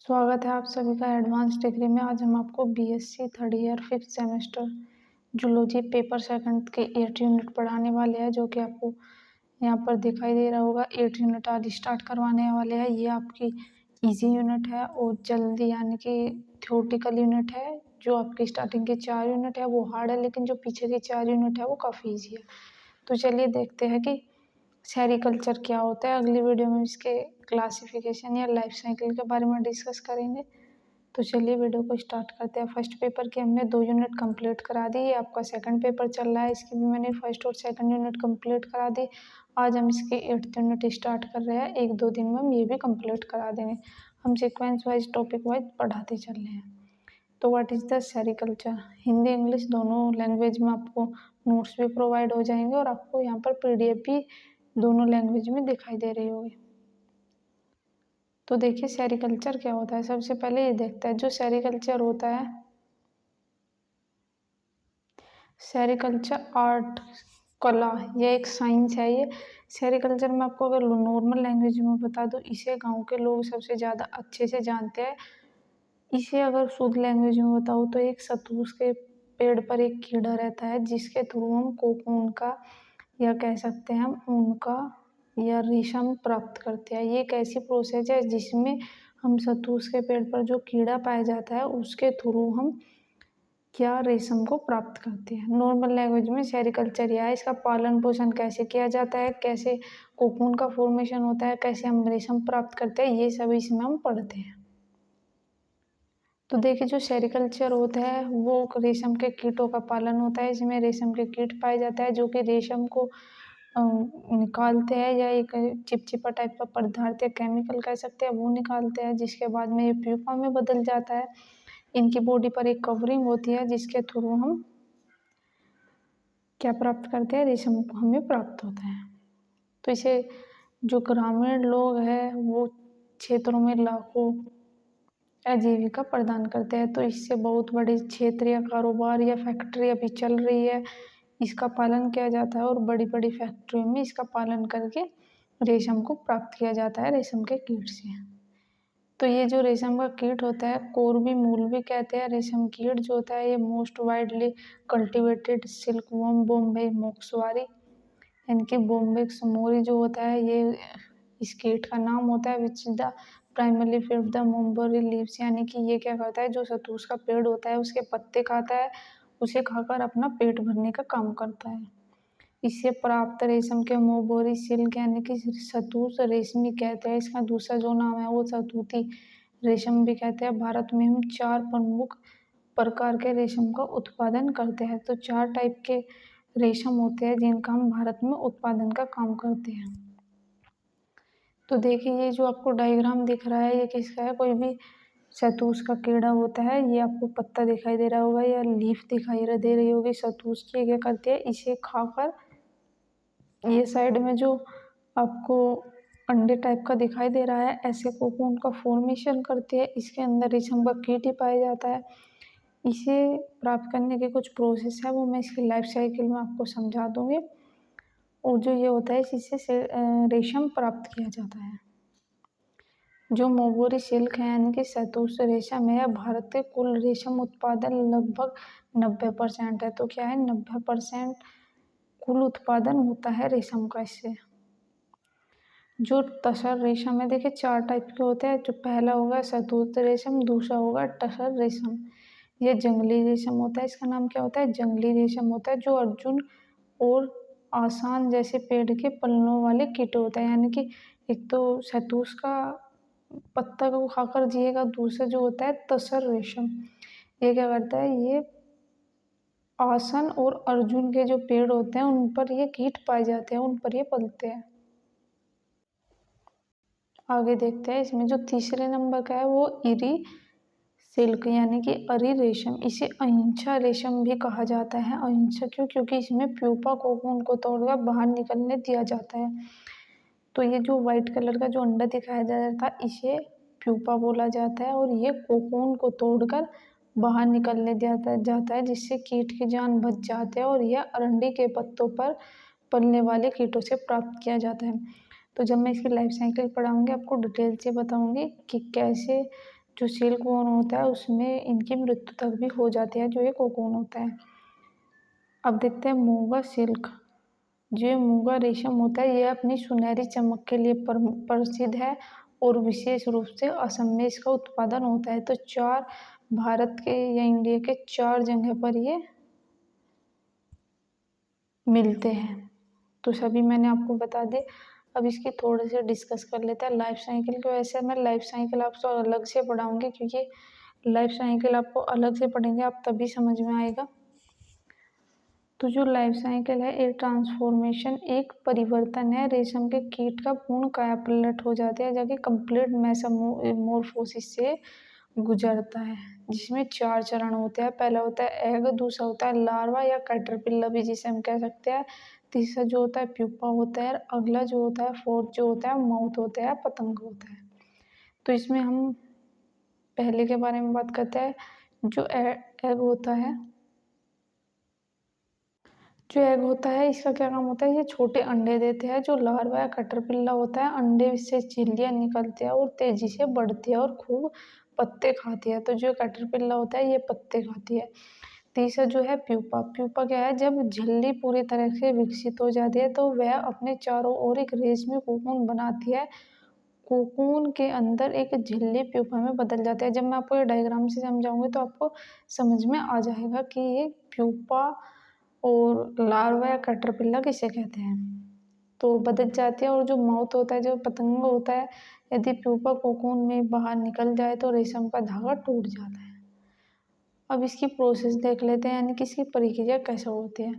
स्वागत है आप सभी का एडवांस डिग्री में। आज हम आपको BSc third year 5th semester zoology paper second के 8 यूनिट पढ़ाने वाले हैं, जो कि आपको यहाँ पर दिखाई दे रहा होगा। 8 यूनिट आज स्टार्ट करवाने वाले हैं। ये आपकी इजी यूनिट है और जल्दी यानी कि थ्योरेटिकल यूनिट है। जो आपकी स्टार्टिंग की 4 यूनिट है वो हार्ड है, लेकिन जो पीछे की 4 यूनिट है वो काफ़ी ईजी है। तो चलिए देखते हैं कि सेरीकल्चर क्या होता है। अगली वीडियो में इसके क्लासिफिकेशन या लाइफ साइकिल के बारे में डिस्कस करेंगे। तो चलिए वीडियो को स्टार्ट करते हैं। फर्स्ट पेपर की हमने 2 यूनिट कंप्लीट करा दी। ये आपका सेकंड पेपर चल रहा है, इसकी भी मैंने फर्स्ट और सेकंड यूनिट कंप्लीट करा दी। आज हम इसके 8th यूनिट स्टार्ट कर रहे हैं। 1-2 दिन में हम ये भी कंप्लीट करा देंगे। हम सीक्वेंस वाइज टॉपिक वाइज पढ़ाते चल रहे हैं। तो what is the sericulture? Hindi English दोनों लैंग्वेज में आपको नोट्स भी प्रोवाइड हो जाएंगे और आपको यहाँ पर पीडीएफ भी दोनों लैंग्वेज में दिखाई दे रही होगी। तो देखिए सेरीकल्चर क्या होता है। सबसे पहले ये देखते हैं जो सेरीकल्चर होता है। सेरीकल्चर आर्ट, कला, ये एक साइंस है। ये सेरीकल्चर में आपको अगर नॉर्मल लैंग्वेज में बता दो, इसे गांव के लोग सबसे ज़्यादा अच्छे से जानते हैं। इसे अगर शुद्ध लैंग्वेज में बताऊँ तो एक शतूत के पेड़ पर एक कीड़ा रहता है, जिसके थ्रू हम कोकून का या कह सकते हैं हम ऊन का या रेशम प्राप्त करते हैं। ये एक ऐसी प्रोसेस है जिसमें हम शतूत के पेड़ पर जो कीड़ा पाया जाता है उसके थ्रू हम क्या रेशम को प्राप्त करते हैं। नॉर्मल लैंग्वेज में सेरीकल्चर या इसका पालन पोषण कैसे किया जाता है, कैसे कोकून का फॉर्मेशन होता है, कैसे हम रेशम प्राप्त करते हैं, ये सब इसमें हम पढ़ते हैं। तो देखिए जो सेरीकल्चर होता है वो रेशम के कीटों का पालन होता है। इसमें रेशम के कीट पाए जाता है जो कि रेशम को निकालते हैं, या एक चिपचिपा टाइप का पदार्थ या केमिकल कह सकते हैं वो निकालते हैं, जिसके बाद में ये प्यूपा में बदल जाता है। इनकी बॉडी पर एक कवरिंग होती है जिसके थ्रू हम क्या प्राप्त करते हैं, रेशम हमें प्राप्त होता है। तो इसे जो ग्रामीण लोग हैं वो क्षेत्रों में लाखों आजीविका प्रदान करते हैं। तो इससे बहुत बड़े क्षेत्र या कारोबार या फैक्ट्री अभी चल रही है, इसका पालन किया जाता है और बड़ी बड़ी फैक्ट्रियों में इसका पालन करके रेशम को प्राप्त किया जाता है रेशम के कीट से। तो ये जो रेशम का कीट होता है कोरबी मूल भी कहते हैं। रेशम कीट जो होता है ये most widely cultivated silkworm बॉम्बे मोक्सवारी, इनकी बॉम्बे समोरी जो होता है ये इस कीट का नाम होता है। Which is the primary feed the mulberry leaves, यानी कि ये क्या करता है, जो शतूत का पेड़ होता है उसके पत्ते खाता है, उसे खाकर अपना पेट भरने का काम करता है। इससे प्राप्त रेशम के मोबोरी सिल्क यानी कि शतूत रेशमी कहते हैं। इसका दूसरा जो नाम है वो शतूती रेशम भी कहते हैं। भारत में हम 4 प्रमुख प्रकार के रेशम का उत्पादन करते हैं। तो 4 टाइप के रेशम होते हैं जिनका हम भारत में उत्पादन का काम करते हैं। तो देखिए ये जो आपको डायग्राम दिख रहा है ये किसका है, कोई भी शतूत का कीड़ा होता है। ये आपको पत्ता दिखाई दे रहा होगा या लीफ दिखाई दे रही होगी शतूत की, क्या करती है इसे खाकर ये साइड में जो आपको अंडे टाइप का दिखाई दे रहा है ऐसे कोकून का फॉर्मेशन करती है। इसके अंदर रेशम का कीट ही पाया जाता है। इसे प्राप्त करने के कुछ प्रोसेस है वो मैं इसकी लाइफ साइकिल में आपको समझा दूंगी। और जो ये होता है इससे रेशम प्राप्त किया जाता है। जो मोगोरी सिल्क है यानी कि शहतूत रेशम है, भारत के कुल रेशम उत्पादन लगभग 90% है। तो क्या है 90% कुल उत्पादन होता है रेशम का इससे। जो तसर रेशम है देखिए 4 टाइप के होते हैं। जो पहला होगा शहतूत रेशम, दूसरा होगा टसर रेशम, ये जंगली रेशम होता है। इसका नाम क्या होता है, जंगली रेशम होता है। जो अर्जुन और आसान जैसे पेड़ के पलनों वाले कीट होते हैं, यानी कि एक तो शहतूत का पत्ता को खाकर जिएगा, दूसरा जो होता है तसर रेशम, ये क्या करता है, ये आसन और अर्जुन के जो पेड़ होते हैं उन पर ये कीट पाए जाते हैं, उन पर ये पलते हैं। आगे देखते हैं इसमें जो तीसरे नंबर का है वो इरी सिल्क यानी कि अरी रेशम, इसे अहिंसा रेशम भी कहा जाता है। अहिंसा क्यों, क्योंकि इसमें प्यूपा कोकून को तोड़कर बाहर निकलने दिया जाता है। तो ये जो वाइट कलर का जो अंडा दिखाया जा रहा था इसे प्यूपा बोला जाता है, और ये कोकून को तोड़कर बाहर निकलने दिया जाता है, जिससे कीट की जान बच जाते हैं और यह अरंडी के पत्तों पर पलने वाले कीटों से प्राप्त किया जाता है। तो जब मैं इसकी लाइफ साइकिल पढ़ाऊंगी आपको डिटेल से बताऊंगी कि कैसे जो सिल्क वॉर्म होता है उसमें इनकी मृत्यु तक भी हो जाती है, जो ये कोकून होता है। अब देखते हैं मूंगा सिल्क। जो ये मूंगा रेशम होता है, ये अपनी सुनहरी चमक के लिए प्रसिद्ध है और विशेष रूप से असम में इसका उत्पादन होता है। तो चार भारत के या इंडिया के 4 जगह पर ये मिलते हैं। तो सभी मैंने आपको बता दिए। अब इसकी थोड़े से डिस्कस कर लेते हैं लाइफ साइकिल को। वैसे मैं लाइफ साइकिल आपको अलग से पढ़ाऊंगी, क्योंकि लाइफ साइकिल आपको अलग से पढ़ेंगे आप तभी समझ में आएगा। तो जो लाइफ साइकिल है, एक ट्रांसफॉर्मेशन, एक परिवर्तन है। रेशम के कीट का पूर्ण कायापलट हो जाता है, जबकि कंप्लीट मेटामॉर्फोसिस से गुजरता है, जिसमें 4 चरण होते हैं। पहला होता है एग, दूसरा होता है लार्वा या कैटरपिलर भी जिसे हम कह सकते हैं, तीसरा जो होता है प्यूपा होता है, अगला जो होता है फोर्थ जो होता है माउथ होता है, पतंग होता है। तो इसमें हम पहले के बारे में बात करते हैं। जो एग होता है, जो एग होता है इसका क्या काम होता है, ये छोटे अंडे देते हैं। जो लार्वा या कैटरपिलर होता है, अंडे से चिल्लियाँ निकलती है और तेजी से बढ़ती है और खूब पत्ते खाती है। तो जो कैटरपिलर होता है ये पत्ते खाती है। तीसरा जो है प्यूपा। प्यूपा क्या है, जब झिल्ली पूरी तरह से विकसित हो जाती है तो वह अपने चारों ओर एक रेशमी कोकून बनाती है। कोकून के अंदर एक झिल्ली प्यूपा में बदल जाती है। जब मैं आपको ये डायग्राम से समझाऊंगी तो आपको समझ में आ जाएगा कि ये प्यूपा और लार्वा या कैटरपिलर किसे कहते हैं। तो बदल जाती है। और जो माउथ होता है, जो पतंग होता है, यदि प्यूपा कोकून में बाहर निकल जाए तो रेशम का धागा टूट जाता है। अब इसकी प्रोसेस देख लेते हैं, यानी कि इसकी प्रक्रिया कैसे होती है।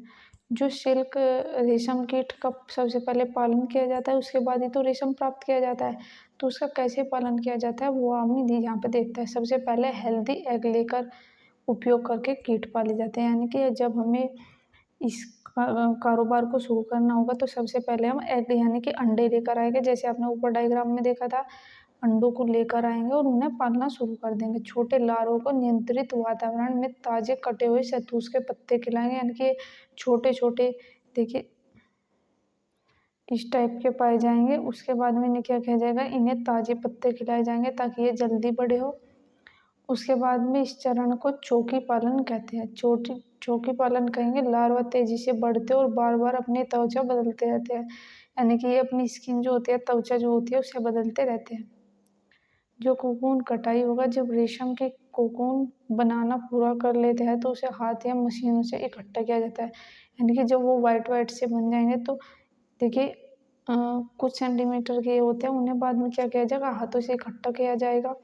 जो सिल्क रेशम कीट का सबसे पहले पालन किया जाता है, उसके बाद ही तो रेशम प्राप्त किया जाता है। तो उसका कैसे पालन किया जाता है वो हम यहाँ पे देखते हैं। सबसे पहले हेल्दी एग लेकर उपयोग करके कीट पाले जाते हैं, यानी कि जब हमें इस कारोबार को शुरू करना होगा तो सबसे पहले हम एग यानी कि अंडे लेकर आएंगे। जैसे आपने ऊपर डायग्राम में देखा था, अंडों को लेकर आएंगे और उन्हें पालना शुरू कर देंगे। छोटे लार्वों को नियंत्रित वातावरण में ताजे कटे हुए शहतूत के पत्ते खिलाएंगे, यानी कि छोटे छोटे देखिए इस टाइप के पाए जाएंगे। उसके बाद में इन्हें क्या किया जाएगा, इन्हें ताजे पत्ते खिलाए जाएंगे ताकि ये जल्दी बड़े हो। उसके बाद में इस चरण को चौकी पालन कहते हैं। चोटी चौकी पालन कहेंगे। लार्वा तेजी से बढ़ते और बार बार अपनी त्वचा बदलते रहते हैं, यानी कि ये अपनी स्किन जो होती है, त्वचा जो होती है उसे बदलते रहते हैं। जो कोकून कटाई होगा, जब रेशम के कोकून बनाना पूरा कर लेते हैं तो उसे हाथ या मशीनों से इकट्ठा किया जाता है, यानी कि जब वो वाइट वाइट से बन जाएंगे तो देखिए कुछ सेंटीमीटर के होते हैं, उन्हें बाद में क्या किया जाएगा, हाथों से इकट्ठा किया जाएगा,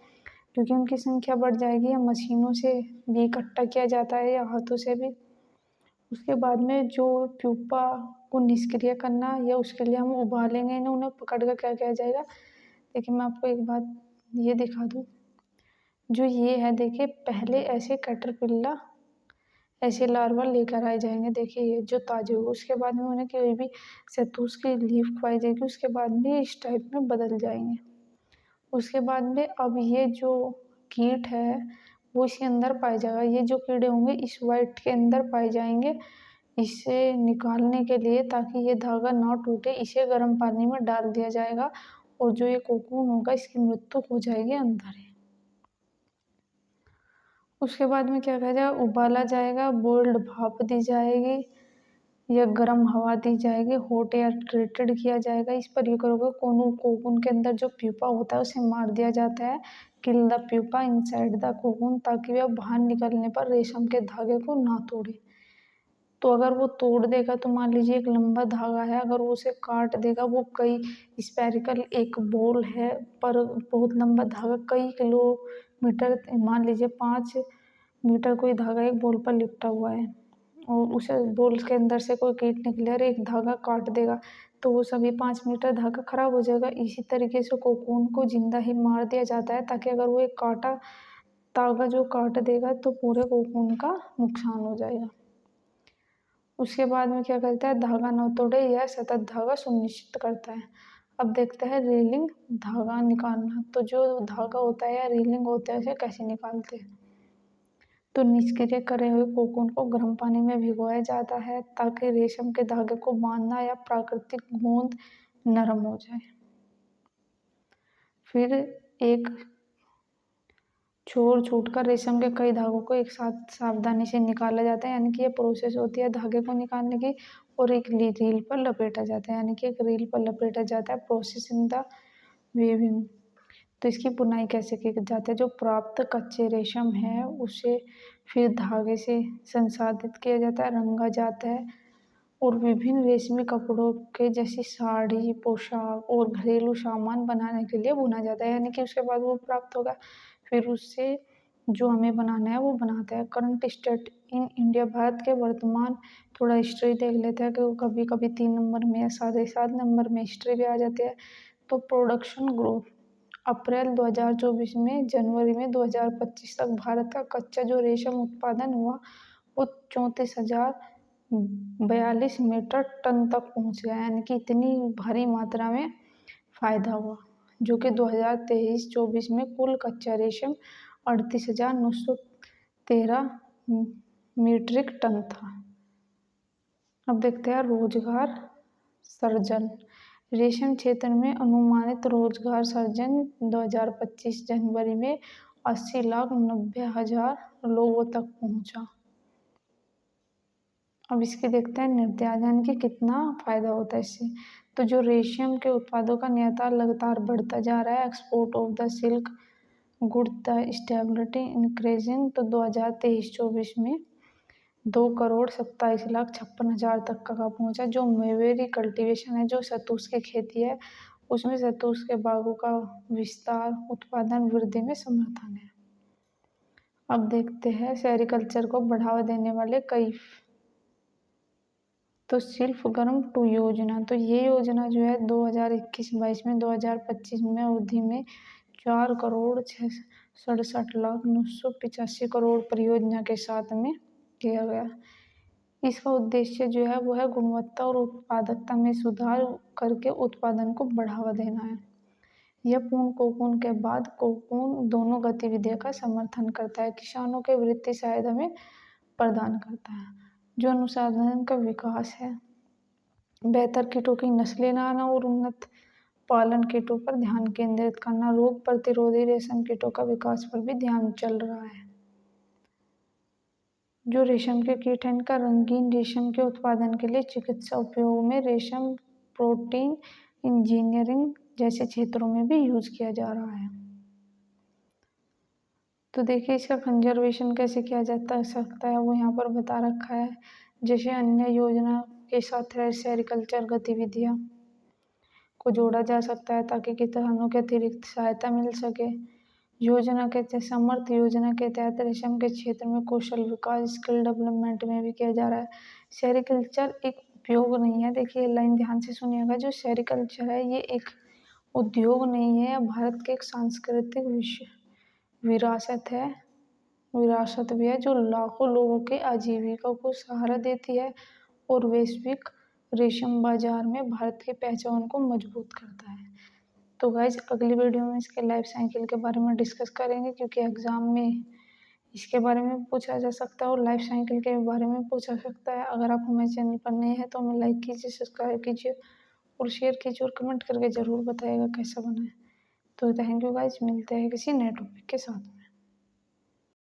क्योंकि उनकी संख्या बढ़ जाएगी। या मशीनों से भी इकट्ठा किया जाता है या हाथों से भी। उसके बाद में जो प्यूपा को निष्क्रिय करना, या उसके लिए हम उबालेंगे इन्हें, उन्हें पकड़ कर क्या किया जाएगा। देखिए मैं आपको एक बात ये दिखा दूँ। जो ये है देखिए, पहले ऐसे कैटरपिल्ला ऐसे लार्वा लेकर आए जाएंगे। देखिए ये जो ताजे हो, उसके बाद में उन्हें कोई भी शहतूत की लीफ खवाई जाएगी, उसके बाद में इस टाइप में बदल जाएंगे। उसके बाद में अब ये जो कीट है वो इसके अंदर पाया जाएगा। ये जो कीड़े होंगे इस वाइट के अंदर पाए जाएंगे। इसे निकालने के लिए, ताकि ये धागा ना टूटे, इसे गर्म पानी में डाल दिया जाएगा और जो ये कोकून होगा इसकी मृत्यु हो जाएगी अंदर ही। उसके बाद में क्या किया जाएगा, उबाला जाएगा, बोल्ड भाप दी जाएगी या गर्म हवा दी जाएगी, हॉट एयर ट्रीटेड किया जाएगा। इस प्रक्रिया को कोकून के अंदर जो प्यूपा होता है उसे मार दिया जाता है। Kill the pupa inside the cocoon, ताकि वह बाहर निकलने पर रेशम के धागे को ना तोड़े। तो अगर वो तोड़ देगा तो मान लीजिए एक लंबा धागा है, अगर वो उसे काट देगा, वो कई स्पेरिकल एक बॉल है पर बहुत लंबा धागा कई किलोमीटर, मान लीजिए 5 मीटर कोई धागा एक बॉल पर लिपटा हुआ है और उसे बॉल के अंदर से कोई कीट निकले और एक धागा काट देगा, तो वो सभी 5 मीटर धागा खराब हो जाएगा। इसी तरीके से कोकून को जिंदा ही मार दिया जाता है, ताकि अगर वो एक काटा धागा जो काट देगा तो पूरे कोकून का नुकसान हो जाएगा। उसके बाद में क्या करता है, धागा न तोड़े यह सतत धागा सुनिश्चित करता है। अब देखते हैं रीलिंग, धागा निकालना। तो जो धागा होता है या रीलिंग होता है उसे कैसे निकालते हैं। तो निष्क्रिय करे हुए कोकून को गर्म पानी में भिगोया जाता है, ताकि रेशम के धागे को बांधना या प्राकृतिक गूंद नरम हो जाए। फिर एक छोड़ छूट कर रेशम के कई धागों को एक साथ सावधानी से निकाला जाता है, यानी कि ये प्रोसेस होती है धागे को निकालने की। और एक रील पर लपेटा जाता है, यानी कि एक रील पर लपेटा जाता है, प्रोसेसिंग द वेविंग। तो इसकी बुनाई कैसे की जाती है? जो प्राप्त कच्चे रेशम है उसे फिर धागे से संसाधित किया जाता है, रंगा जाता है और विभिन्न रेशमी कपड़ों के जैसी साड़ी, पोशाक और घरेलू सामान बनाने के लिए बुना जाता है, यानी कि उसके बाद वो प्राप्त होगा, फिर उससे जो हमें बनाना है वो बनाता है। Current state in India, Bharat के वर्तमान, थोड़ा हिस्ट्री देख लेते हैं कि वो कभी कभी 3 नंबर में या 7.5 नंबर में हिस्ट्री भी आ जाती है। तो प्रोडक्शन ग्रोथ, अप्रैल 2024 में जनवरी में 2025 तक भारत का कच्चा जो रेशम उत्पादन हुआ वो 34,042 मीट्रिक टन तक पहुंच गया, यानी कि इतनी भारी मात्रा में फायदा हुआ, जो कि 2023-24 में कुल कच्चा रेशम 38,913 मीट्रिक टन था। अब देखते हैं रोजगार सर्जन। रेशम क्षेत्र में अनुमानित रोजगार सर्जन 2025 जनवरी में 80,90,000 लोगों तक पहुंचा। अब इसके देखते हैं निर्यात, यानी कि कितना फायदा होता है इससे। तो जो रेशम के उत्पादों का निर्यात लगातार बढ़ता जा रहा है, export of the silk good the stability increasing, तो 2023-24 में 2,27,56,000 तक का पहुंचा। जो मेवेरी कल्टीवेशन है, जो शतूश की खेती है, उसमें शतूश के बागों का विस्तार उत्पादन वृद्धि में समर्थन है। अब देखते हैं सेरिकल्चर को बढ़ावा देने वाले कई। तो शिल्प गर्म टू योजना, तो ये योजना जो है 2021-22 में 2025 में अवधि में 4,67,985 परियोजना के साथ में किया गया। इसका उद्देश्य जो है वो है गुणवत्ता और उत्पादकता में सुधार करके उत्पादन को बढ़ावा देना है। यह पूर्ण कोकून के बाद कोकून दोनों गतिविधियों का समर्थन करता है, किसानों के वित्तीय सहायता में प्रदान करता है। जो अनुसंधान का विकास है, बेहतर कीटों की नस्लें लाना और उन्नत पालन कीटों पर ध्यान केंद्रित करना, रोग प्रतिरोधी रेशम कीटों का विकास पर भी ध्यान चल रहा है। जो रेशम के कीट हैं इनका रंगीन रेशम के उत्पादन के लिए चिकित्सा उपयोग में, रेशम प्रोटीन इंजीनियरिंग जैसे क्षेत्रों में भी यूज किया जा रहा है। तो देखिए इसका कंजर्वेशन कैसे किया जाता सकता है वो यहाँ पर बता रखा है। जैसे अन्य योजना के साथ सेरिकल्चर गतिविधियाँ को जोड़ा जा सकता है ताकि किसानों के अतिरिक्त सहायता मिल सके। योजना के समर्थ योजना के तहत रेशम के क्षेत्र में कौशल विकास स्किल डेवलपमेंट में भी किया जा रहा है। सेरिकल्चर एक उपयोग नहीं है, देखिए लाइन ध्यान से सुनिएगा। जो सेरिकल्चर है ये एक उद्योग नहीं है, भारत के एक सांस्कृतिक विरासत है, विरासत भी है जो लाखों लोगों के आजीविका को सहारा देती है और वैश्विक रेशम बाजार में भारत की पहचान को मजबूत करता है। तो गाइज अगली वीडियो में इसके लाइफ साइकिल के बारे में डिस्कस करेंगे, क्योंकि एग्जाम में इसके बारे में पूछा जा सकता है और लाइफ साइकिल के बारे में पूछा सकता है। अगर आप हमारे चैनल पर नए हैं तो हमें लाइक कीजिए, सब्सक्राइब कीजिए और शेयर कीजिए और कमेंट करके ज़रूर बताइएगा कैसा बना है। तो थैंक यू गाइज, मिलते हैं किसी नए टॉपिक के साथ।